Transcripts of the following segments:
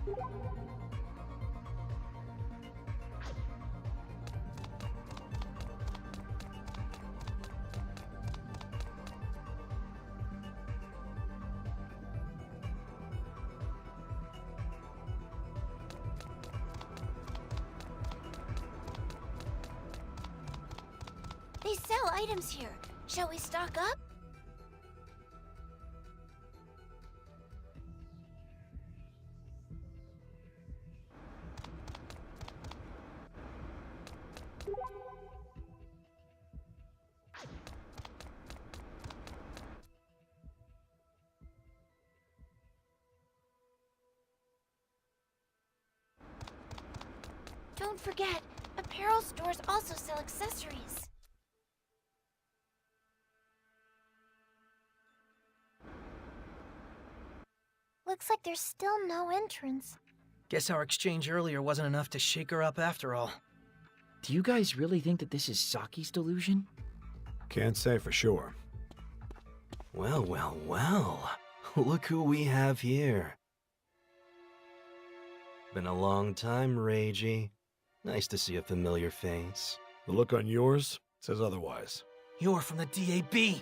They sell items here. Shall we stock up? Don't forget, apparel stores also sell accessories. Looks like there's still no entrance. Guess our exchange earlier wasn't enough to shake her up after all. Do you guys really think that this is Saki's delusion? Can't say for sure. Well, well, well. Look who we have here. Been a long time, Reiji. Nice to see a familiar face. The look on yours says otherwise. You're from the DAB!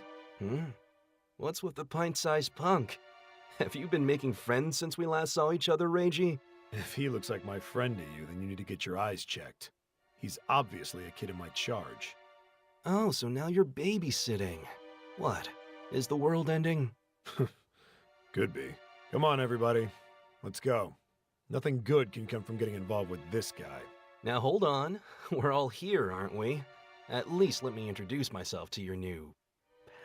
What's with the pint-sized punk? Have you been making friends since we last saw each other, Reiji? If he looks like my friend to you, then you need to get your eyes checked. He's obviously a kid in my charge. Oh, so now you're babysitting. What? Is the world ending? Could be. Come on, everybody. Let's go. Nothing good can come from getting involved with this guy. Now hold on. We're all here, aren't we? At least let me introduce myself to your new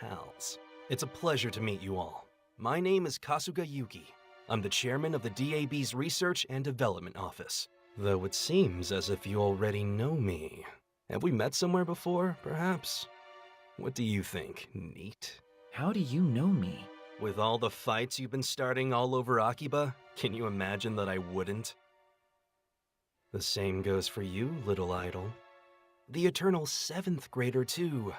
pals. It's a pleasure to meet you all. My name is Kasuga Yuki. I'm the chairman of the DAB's Research and Development Office. Though it seems as if you already know me. Have we met somewhere before, perhaps? What do you think, Neat? How do you know me? With all the fights you've been starting all over Akiba, can you imagine that I wouldn't? The same goes for you, little idol. The eternal 7th grader, too.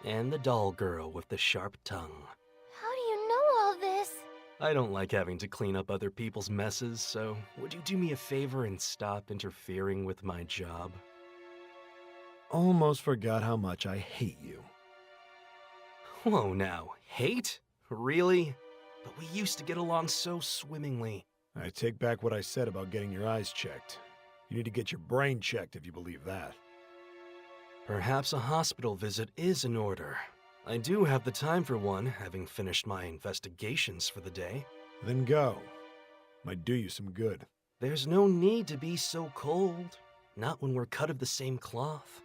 And the doll girl with the sharp tongue. How do you know all this? I don't like having to clean up other people's messes, so would you do me a favor and stop interfering with my job? Almost forgot how much I hate you. Whoa now, hate? Really? But we used to get along so swimmingly. I take back what I said about getting your eyes checked. You need to get your brain checked if you believe that. Perhaps a hospital visit is in order. I do have the time for one, having finished my investigations for the day. Then go. Might do you some good. There's no need to be so cold. Not when we're cut of the same cloth.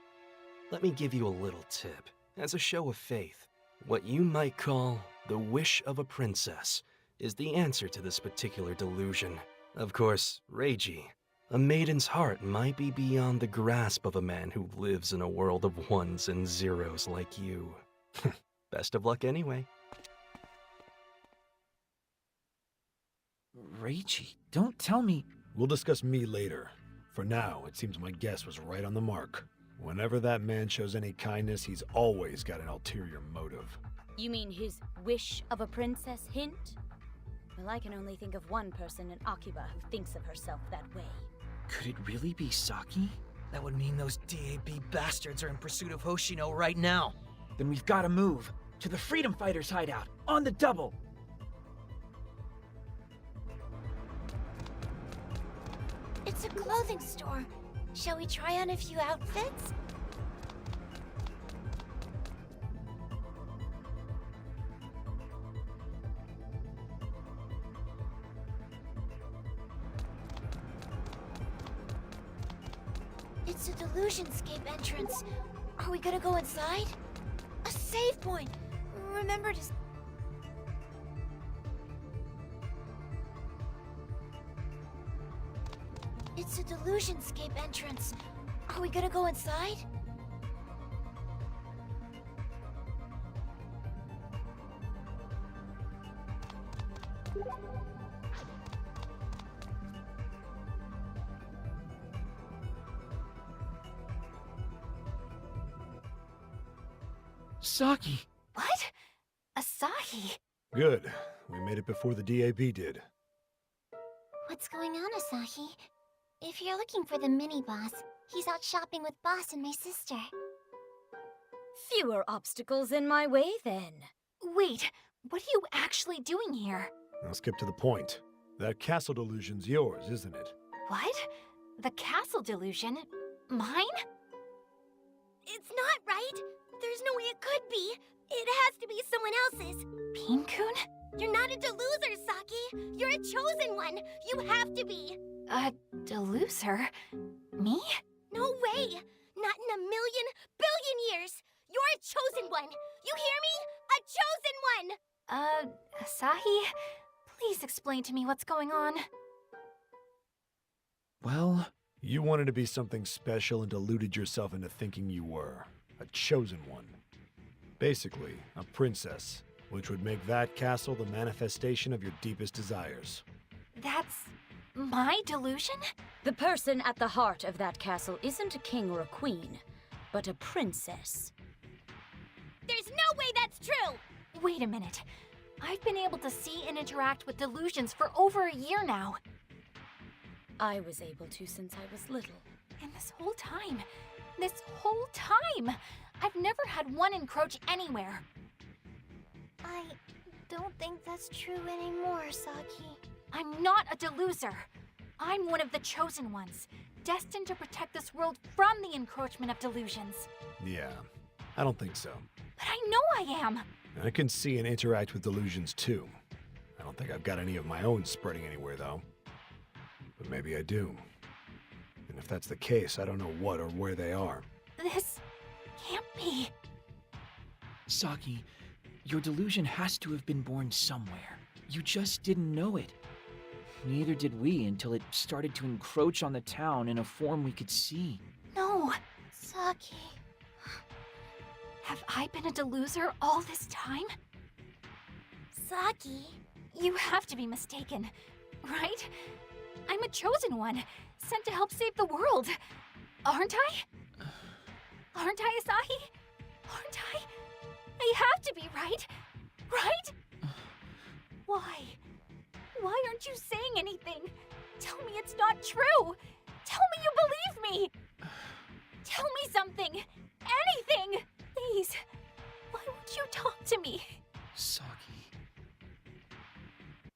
Let me give you a little tip, as a show of faith. What you might call the wish of a princess is the answer to this particular delusion. Of course, Reiji, a maiden's heart might be beyond the grasp of a man who lives in a world of ones and zeros like you. Best of luck anyway. Reiji, don't tell me... We'll discuss me later. For now, it seems my guess was right on the mark. Whenever that man shows any kindness, he's always got an ulterior motive. You mean his wish of a princess hint? Well, I can only think of one person in Akiba who thinks of herself that way. Could it really be Saki? That would mean those DAB bastards are in pursuit of Hoshino right now. Then we've got to move. To the Freedom Fighters hideout. On the double. It's a clothing store. Shall we try on a few outfits? It's a Delusionscape entrance. Are we gonna go inside? A save point! Remember to... It's a Delusionscape entrance. Are we gonna go inside? Saki! What? Asahi? Good. We made it before the DAB did. What's going on, Asahi? If you're looking for the mini-boss, he's out shopping with Boss and my sister. Fewer obstacles in my way, then. Wait, what are you actually doing here? I'll skip to the point. That Castle Delusion's yours, isn't it? What? The Castle Delusion? Mine? It's not right. There's no way it could be. It has to be someone else's. Bean-kun? You're not a deluser, Saki. You're a chosen one. You have to be. A deluser? Me? No way. Not in a million, billion years. You're a chosen one. You hear me? A chosen one. Asahi? Please explain to me what's going on. Well, You wanted to be something special and deluded yourself into thinking you were. A chosen one. Basically, a princess, which would make that castle the manifestation of your deepest desires. That's my delusion? The person at the heart of that castle isn't a king or a queen, but a princess. There's no way that's true! Wait a minute. I've been able to see and interact with delusions for over a year now. I was able to since I was little. And this whole time, I've never had one encroach anywhere. I don't think that's true anymore, Saki. I'm not a deluser. I'm one of the chosen ones, destined to protect this world from the encroachment of delusions. Yeah, I don't think so. But I know I am. I can see and interact with delusions too. I don't think I've got any of my own spreading anywhere though. But maybe I do. And if that's the case, I don't know what or where they are. This can't be. Saki, your delusion has to have been born somewhere. You just didn't know it. Neither did we until it started to encroach on the town in a form we could see. No. Saki. Have I been a deluser all this time? Saki. You have to be mistaken, right? I'm a chosen one, sent to help save the world. Aren't I? Aren't I, Asahi? Aren't I? I have to be, right? Right? Why? Why aren't you saying anything? Tell me it's not true. Tell me you believe me. Tell me something. Anything. Please. Why won't you talk to me? Saki.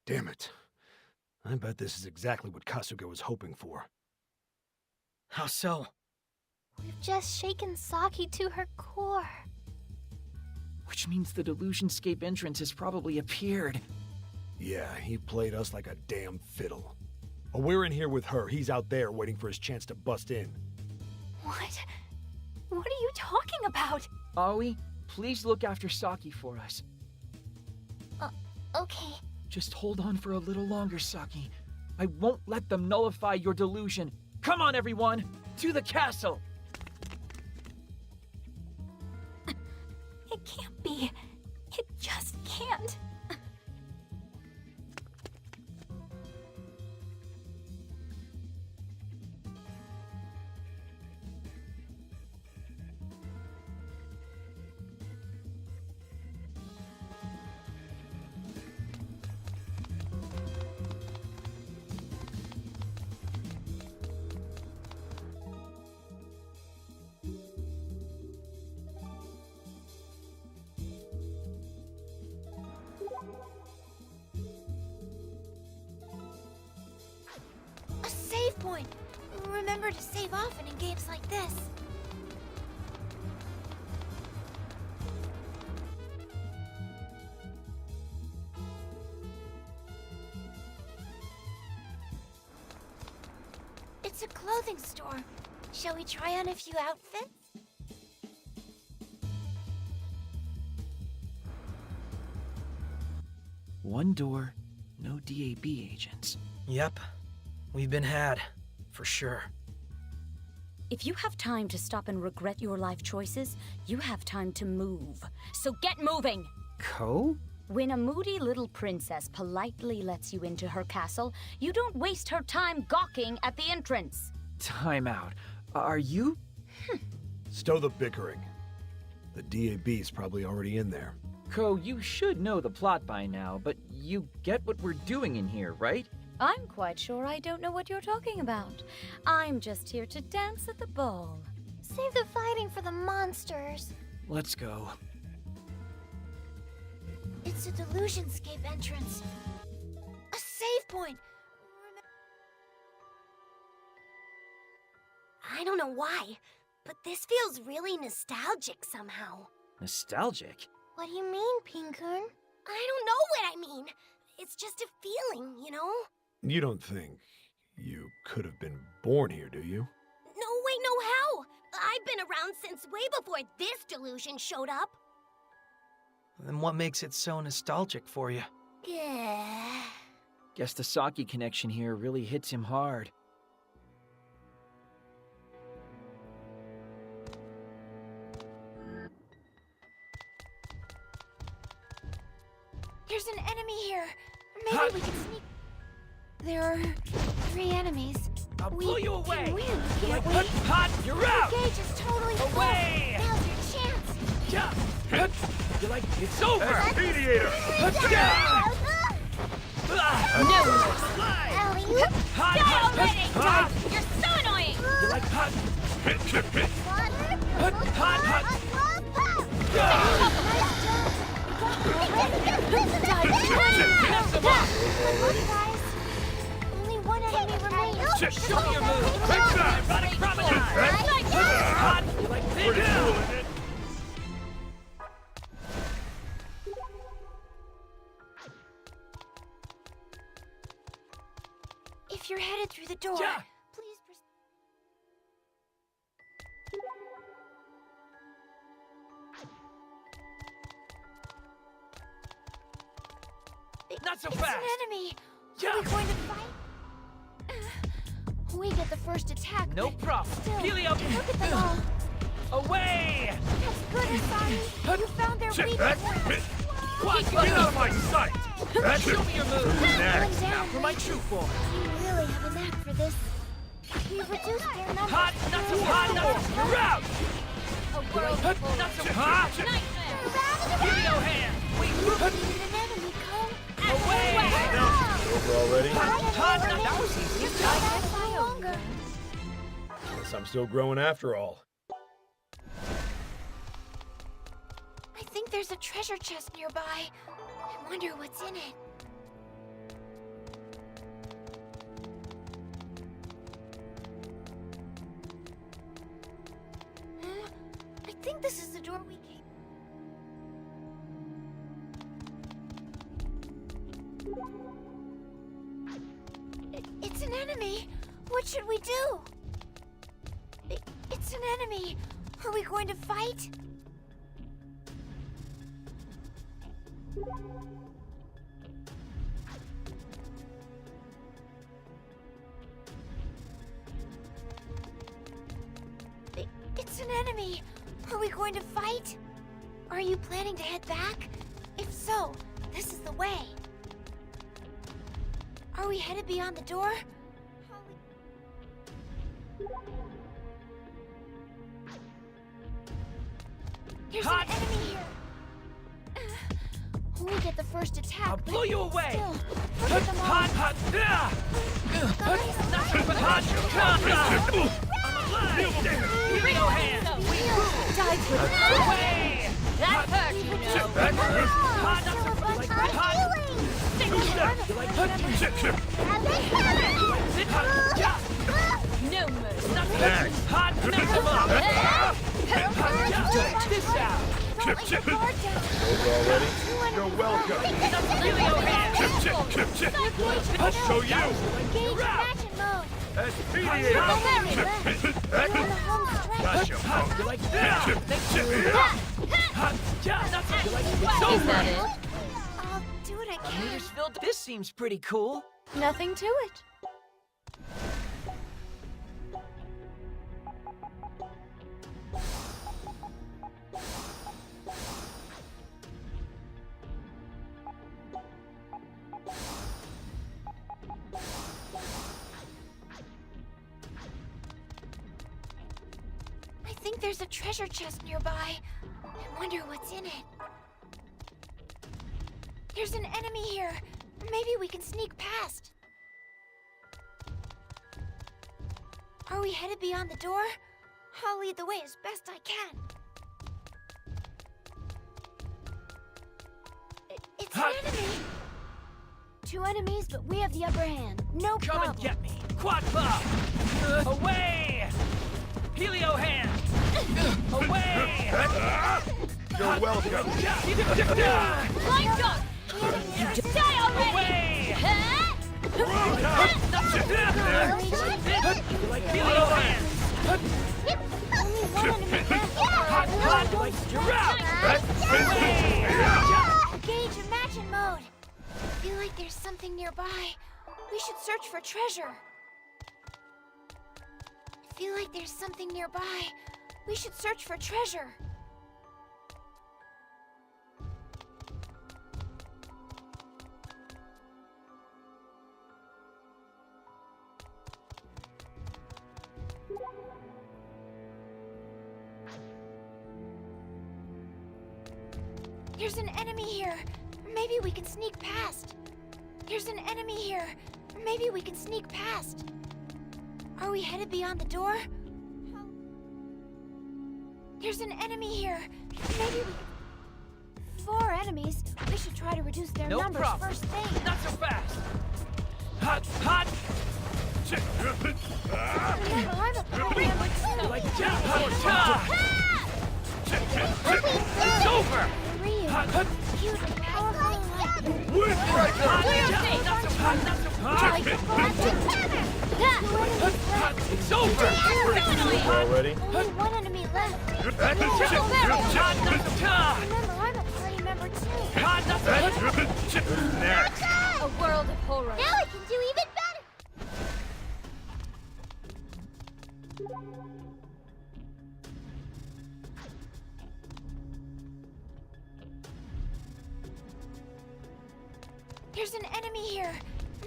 Damn it. I bet this is exactly what Kasuga was hoping for. How so? We've just shaken Saki to her core. Which means the Delusionscape entrance has probably appeared. Yeah, he played us like a damn fiddle. While we're in here with her, he's out there waiting for his chance to bust in. What? What are you talking about? Aoi, please look after Saki for us. Okay. Just hold on for a little longer, Saki. I won't let them nullify your delusion. Come on, everyone! To the castle! It can't be. It just can't. A save point! Remember to save often in games like this. It's a clothing store. Shall we try on a few outfits? One door, no DAB agents. Yep. We've been had. For sure. If you have time to stop and regret your life choices, you have time to move. So get moving! Ko? When a moody little princess politely lets you into her castle, you don't waste her time gawking at the entrance. Time out. Are you? Stow the bickering. The DAB's probably already in there. Ko, you should know the plot by now, but you get what we're doing in here, right? I'm quite sure I don't know what you're talking about. I'm just here to dance at the ball. Save the fighting for the monsters. Let's go. It's a Delusionscape entrance. A save point. I don't know why, but this feels really nostalgic somehow. Nostalgic? What do you mean, Pinkun? I don't know what I mean. It's just a feeling, you know? You don't think you could have been born here, do you? No, wait, no, how? I've been around since way before this delusion showed up. Then what makes it so nostalgic for you? Yeah. Guess the Saki connection here really hits him hard. There's an enemy here. Maybe we can sneak. There are 3 enemies. I'll We pull you can away! win, You're can't like, we? hot, you're out! The gauge is totally full. Away! Now's your chance. Yeah. You're like, it's over! Mediator! Alley-oop. Hot, Die hot, already! hot! You're so annoying! You're like, hot, hot, hot! Guys, only one enemy remains. Show me your move! Quick shot! Erotic promenade! Hot! You're like, pretty cool, isn't it? If you're headed through the door, Yeah. please proceed. Not so It's fast! an enemy. Yeah. Are we going to fight? We get the first attack. No but problem. Still, Helium! look at them all. Away! That's good, Asani. You found their weak points. What? Get out of my sight! Show me your move! Next. Down, For my true form! You really have a knack for this. We've reduced their numbers. Hot, not so hot, not so you're out! A world full Not of so hot! nightmares! Helio hand! We need an enemy, Cole. Away! Over already? Hot, not that was easy. That's no longer. Guess I'm still growing after all. I think there's a treasure chest nearby. I wonder what's in it. Huh? I think this is the door we came. It's an enemy. What should we do? It's an enemy. Are we going to fight? It's an enemy. Are we going to fight? Are you planning to head back? If so, this is the way. Are we headed beyond the door? There's Hot. an enemy here. We get the first attack. I'll but blow you away. Still, look at them all. Hot, hot, yeah! Guys, Not so hot, I'm alive! Helio hand! Away! That hurt, you know! Hot, not so like hot! No mercy! Not so hot! Knock them off! Check this out! Don't let your guard down. Over already? You're welcome. Helio hand! I'll show you. Engage imagine mode. As You're mediator. on the home stretch. Gotcha, punk. You like that? Hot, yeah, not so like it's Is over! that it? I'll do what I can. Metersville, this seems pretty cool. Nothing to it. I think there's a treasure chest nearby. I wonder what's in it. There's an enemy here. Maybe we can sneak past. Are we headed beyond the door? I'll lead the way as best I can. It's an enemy! 2 enemies, but we have the upper hand. No Come problem. and get me! Quad Bob! Away! Helio hand! Away! You're welcome. Blind dog! You die already! Away! Really? Like Helio hand! Only one enemy left. Hot, like you're out! Away! Engage imagine mode. I feel like there's something nearby. We should search for treasure. I feel like there's something nearby. We should search for treasure. There's an enemy here. Maybe we can sneak past. There's an enemy here. Maybe we can sneak past. Are we headed beyond the door? There's an enemy here. Maybe we can... 4 enemies. We should try to reduce their No numbers problem. first thing. Not so fast! Hot, hot! Remember, I'm a party member too. Like hot! It's over! Ryu, Hot, hot! cute and powerful like Not so hot, not so hot! It's over! Already? only 1 enemy left. Hot, not so hot! Remember, I'm a party member too. Hot, not so hot! Next. A world of horror. Now I can do even better! There's an enemy here.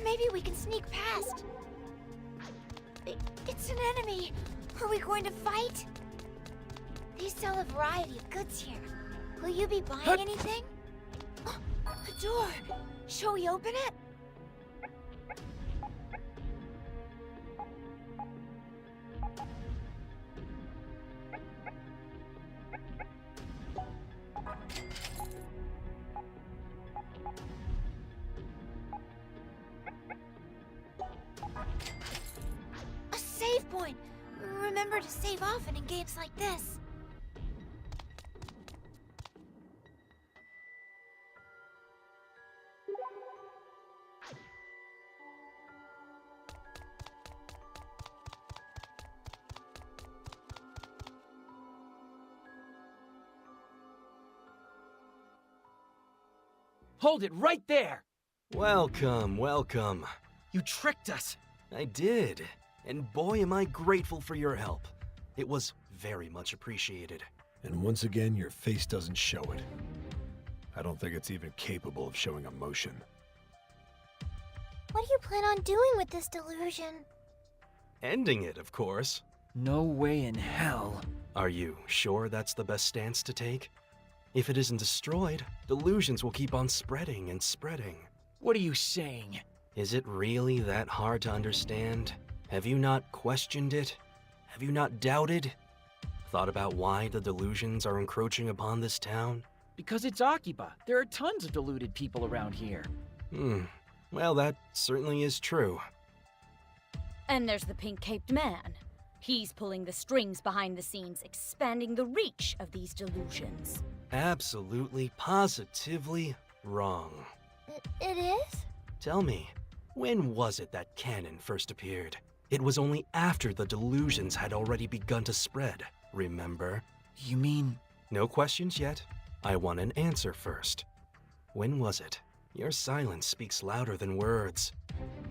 Maybe we can sneak past. It's an enemy. Are we going to fight? They sell a variety of goods here. Will you be buying anything? Oh, a door. Shall we open it? A save point. Remember to save often in games like this. Hold it right there! Welcome, welcome. You tricked us! I did. And boy, am I grateful for your help. It was very much appreciated. And once again, your face doesn't show it. I don't think it's even capable of showing emotion. What do you plan on doing with this delusion? Ending it, of course. No way in hell. Are you sure that's the best stance to take? If it isn't destroyed, delusions will keep on spreading and spreading. What are you saying? Is it really that hard to understand? Have you not questioned it? Have you not doubted? Thought about why the delusions are encroaching upon this town? Because it's Akiba. There are tons of deluded people around here. Well, that certainly is true. And there's the pink-caped man. He's pulling the strings behind the scenes, expanding the reach of these delusions. Absolutely, positively wrong. It is? Tell me, when was it that canon first appeared? It was only after the delusions had already begun to spread, remember? You mean... No questions yet. I want an answer first. When was it? Your silence speaks louder than words.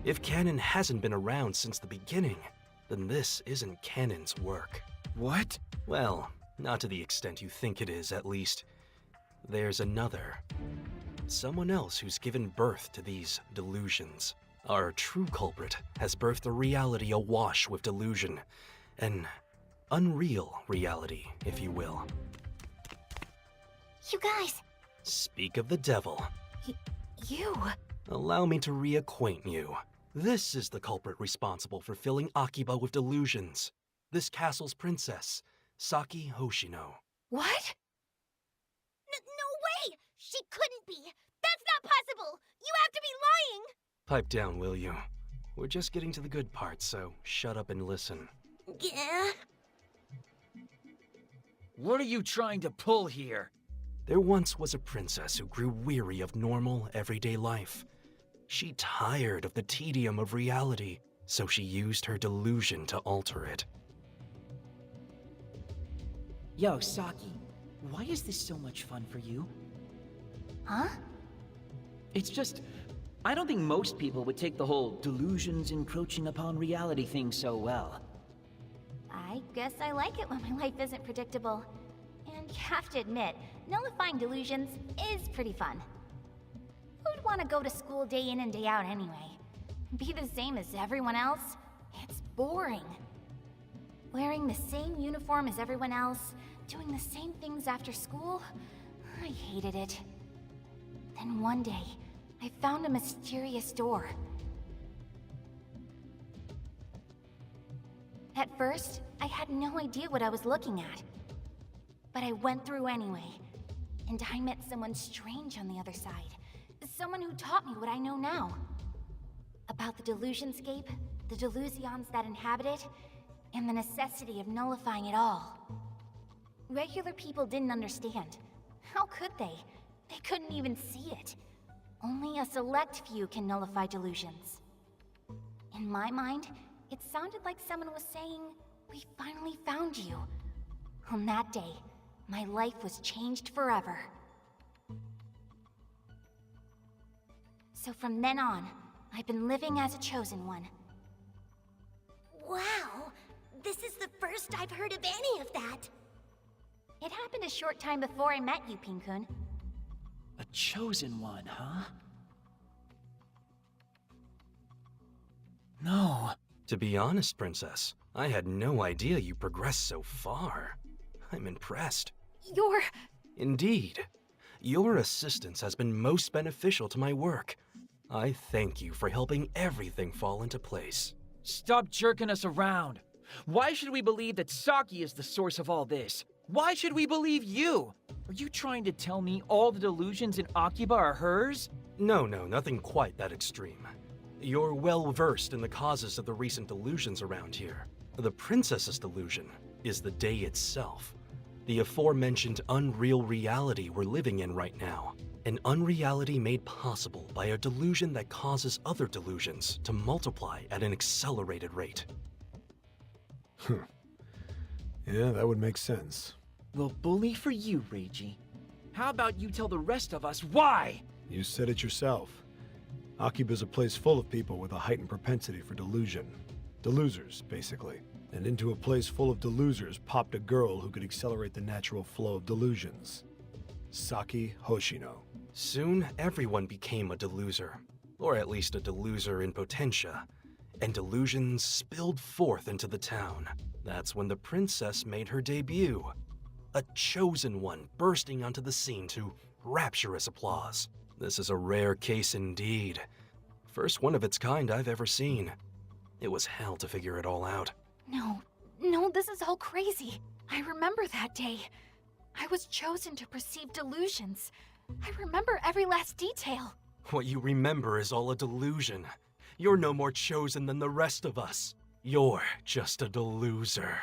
If canon hasn't been around since the beginning, then this isn't canon's work. What? Well, not to the extent you think it is, at least. There's another. Someone else who's given birth to these delusions. Our true culprit has birthed a reality awash with delusion. An unreal reality, if you will. You guys, Speak of the devil. you... Allow me to reacquaint you. This is the culprit responsible for filling Akiba with delusions. This castle's princess, Saki Hoshino. What? No way! She couldn't be! That's not possible! You have to be lying! Pipe down, will you? We're just getting to the good part, so shut up and listen. Yeah? What are you trying to pull here? There once was a princess who grew weary of normal, everyday life. She tired of the tedium of reality, so she used her delusion to alter it. Yo, Saki, why is this so much fun for you? Huh? It's just, I don't think most people would take the whole delusions encroaching upon reality thing so well. I guess I like it when my life isn't predictable. And you have to admit, nullifying delusions is pretty fun. Who'd want to go to school day in and day out anyway? Be the same as everyone else? It's boring. Wearing the same uniform as everyone else, doing the same things after school? I hated it. Then one day, I found a mysterious door. At first, I had no idea what I was looking at. But I went through anyway, and I met someone strange on the other side. Someone who taught me what I know now. About the Delusionscape, the delusions that inhabit it, and the necessity of nullifying it all. Regular people didn't understand. How could they? They couldn't even see it. Only a select few can nullify delusions. In my mind, it sounded like someone was saying, "We finally found you." On that day, my life was changed forever. So from then on, I've been living as a chosen one. Wow! This is the first I've heard of any of that. It happened a short time before I met you, Pin-kun. A chosen one, huh? No. To be honest, Princess, I had no idea you progressed so far. I'm impressed. You're... Indeed. Your assistance has been most beneficial to my work. I thank you for helping everything fall into place. Stop jerking us around. Why should we believe that Saki is the source of all this? Why should we believe you? Are you trying to tell me all the delusions in Akiba are hers? No, nothing quite that extreme. You're well versed in the causes of the recent delusions around here. The princess's delusion is the day itself. The aforementioned unreal reality we're living in right now. An unreality made possible by a delusion that causes other delusions to multiply at an accelerated rate. Yeah, that would make sense. Well, bully for you, Reiji. How about you tell the rest of us why? You said it yourself. Akiba's a place full of people with a heightened propensity for delusion. Delosers, basically. And into a place full of delosers popped a girl who could accelerate the natural flow of delusions. Saki Hoshino. Soon, everyone became a deluser, or at least a deluser in potentia, and delusions spilled forth into the town. That's when the princess made her debut. A chosen one bursting onto the scene to rapturous applause. This is a rare case indeed. First one of its kind I've ever seen. It was hell to figure it all out. No, this is all crazy. I remember that day. I was chosen to perceive delusions. I remember every last detail. What you remember is all a delusion. You're no more chosen than the rest of us. You're just a deluser.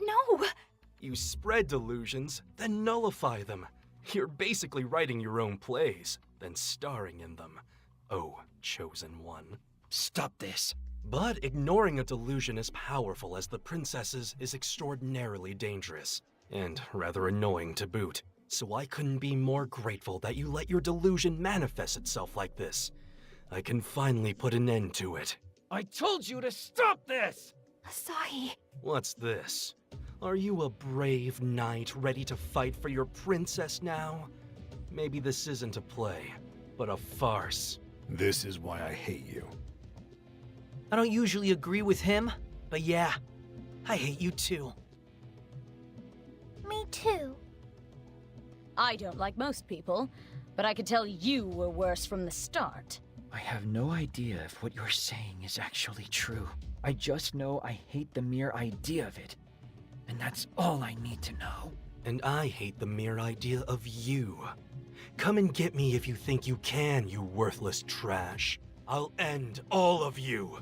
No. You spread delusions, then nullify them. You're basically writing your own plays, then starring in them. Oh, chosen one. Stop this. But ignoring a delusion as powerful as the princess's is extraordinarily dangerous, and rather annoying to boot. So I couldn't be more grateful that you let your delusion manifest itself like this. I can finally put an end to it. I told you to stop this! Asahi. What's this? Are you a brave knight ready to fight for your princess now? Maybe this isn't a play, but a farce. This is why I hate you. I don't usually agree with him, but yeah, I hate you too. Me too. I don't like most people, but I could tell you were worse from the start. I have no idea if what you're saying is actually true. I just know I hate the mere idea of it. And that's all I need to know. And I hate the mere idea of you. Come and get me if you think you can, you worthless trash. I'll end all of you.